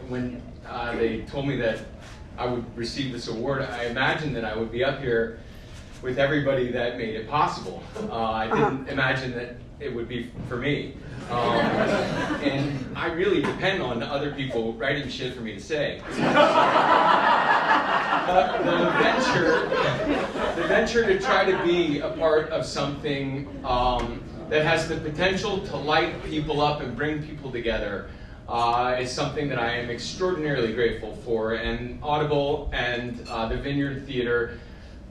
when they told me that I would receive this award, I imagined that I would be up here with everybody that made it possible. I didn't imagine that it would be for me. And I really depend on other people writing shit for me to say. The venture to try to be a part of something that has the potential to light people up and bring people together is something that I am extraordinarily grateful for. And Audible and the Vineyard Theater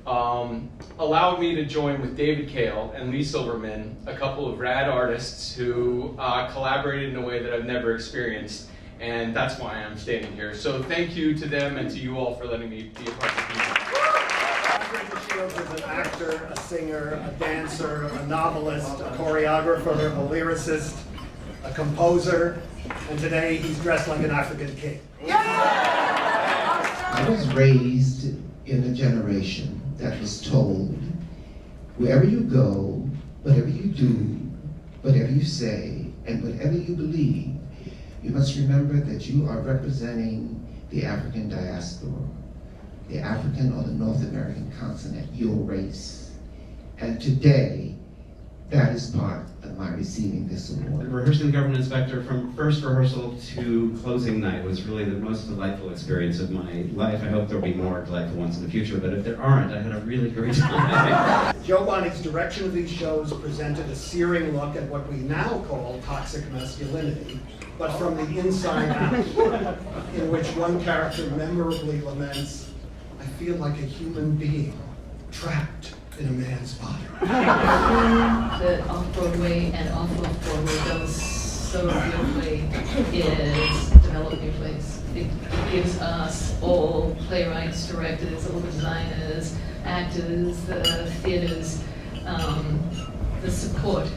allowed me to join with David Kale and Lee Silverman, a couple of rad artists who collaborated in a way that I've never experienced, and that's why I'm standing here. So thank you to them and to you all for letting me be a part of the team. Shields is an actor, a singer, a dancer, a novelist, a choreographer, a lyricist, a composer, and today he's dressed like an African king. I was raised in a generation that was told, wherever you go, whatever you do, whatever you say, and whatever you believe, you must remember that you are representing the African diaspora, the African or the North American continent, your race. And today, that is part of my receiving this award. Rehearsing the government inspector from first rehearsal to closing night was really the most delightful experience of my life. I hope there'll be more delightful ones in the future, but if there aren't, I had a really great time. Joe Bonnie's direction of these shows presented a searing look at what we now call toxic masculinity, but from the inside out, in which one character memorably laments, "I feel like a human being trapped in a man's body." That off-Broadway and off-Broadway does so beautifully is develop new plays. It gives us all playwrights, directors, all designers, actors, the theaters, the support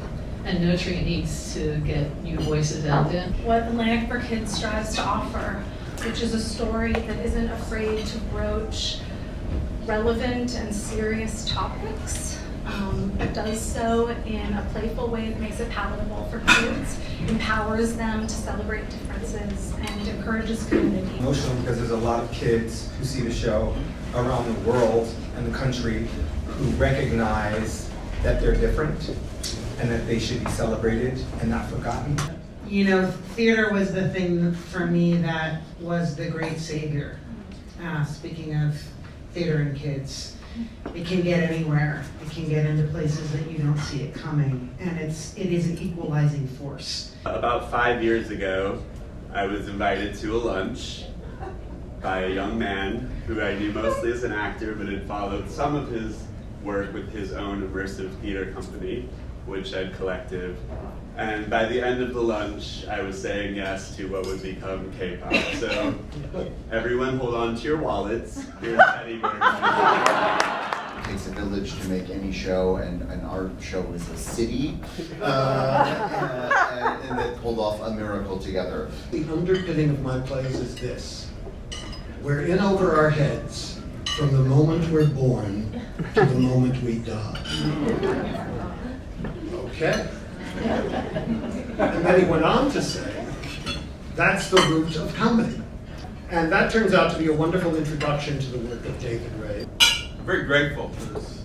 and nurturing it needs to get new voices out there. What Atlantic for Kids strives to offer, which is a story that isn't afraid to broach relevant and serious topics, but does so in a playful way that makes it palatable for kids, empowers them to celebrate differences, and encourages community. Emotional because there's a lot of kids who see the show around the world and the country who recognize that they're different and that they should be celebrated and not forgotten. You know, theater was the thing for me that was the great savior. Speaking of theater and kids, it can get anywhere. It can get into places that you don't see it coming, and it is an equalizing force. About 5 years ago, I was invited to a lunch by a young man who I knew mostly as an actor, but had followed some of his work with his own immersive theater company, Woodshed Collective. And by the end of the lunch, I was saying yes to what would become K-pop. So everyone hold on to your wallets. Here's Teddy Bear. It takes a village to make any show, and our show was a city, and it pulled off a miracle together. The underpinning of my plays is this: we're in over our heads from the moment we're born to the moment we die. Okay. And then he went on to say, that's the root of comedy. And that turns out to be a wonderful introduction to the work of David Ray. I'm very grateful for this,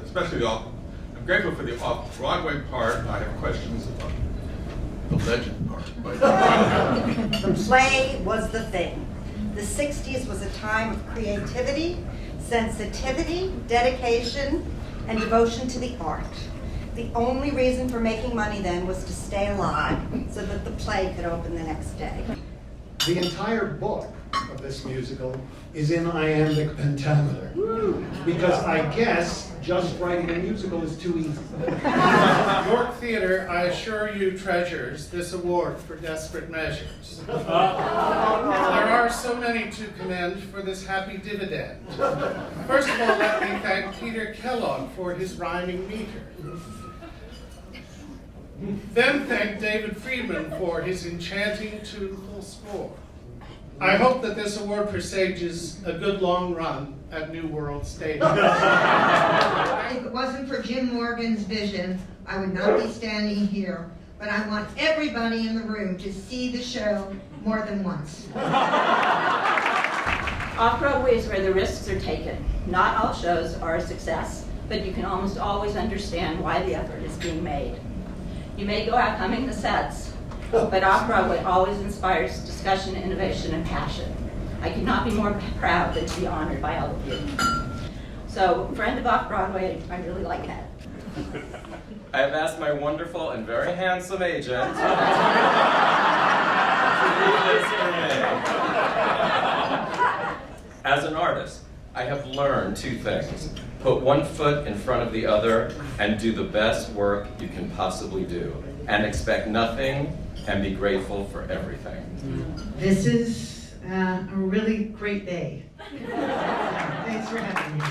especially I'm grateful for the off-Broadway part. I have questions about the legend part. But the play was the thing. The 60s was a time of creativity, sensitivity, dedication, and devotion to the art. The only reason for making money then was to stay alive so that the play could open the next day. The entire book of this musical is in iambic pentameter, because I guess just writing a musical is too easy. York Theatre, I assure you, treasures this award for desperate measures. There are so many to commend for this happy dividend. First of all, let me thank Peter Kellogg for his rhyming meter. Then thank David Friedman for his enchanting tuneful score. I hope that this award presages a good long run at New World Stadium. If it wasn't for Jim Morgan's vision, I would not be standing here but I want everybody in the room to see the show more than once. Off-Broadway is where the risks are taken. Not all shows are a success, but you can almost always understand why the effort is being made. You may go out humming the sets, but Off-Broadway always inspires discussion, innovation, and passion. I could not be more proud than to be honored by all of you. So, friend of Off-Broadway, I really like that. I have asked my wonderful and very handsome agent to do this for me. As an artist, I have learned two things. Put one foot in front of the other and do the best work you can possibly do. And expect nothing and be grateful for everything. This is a really great day. Thanks for having me.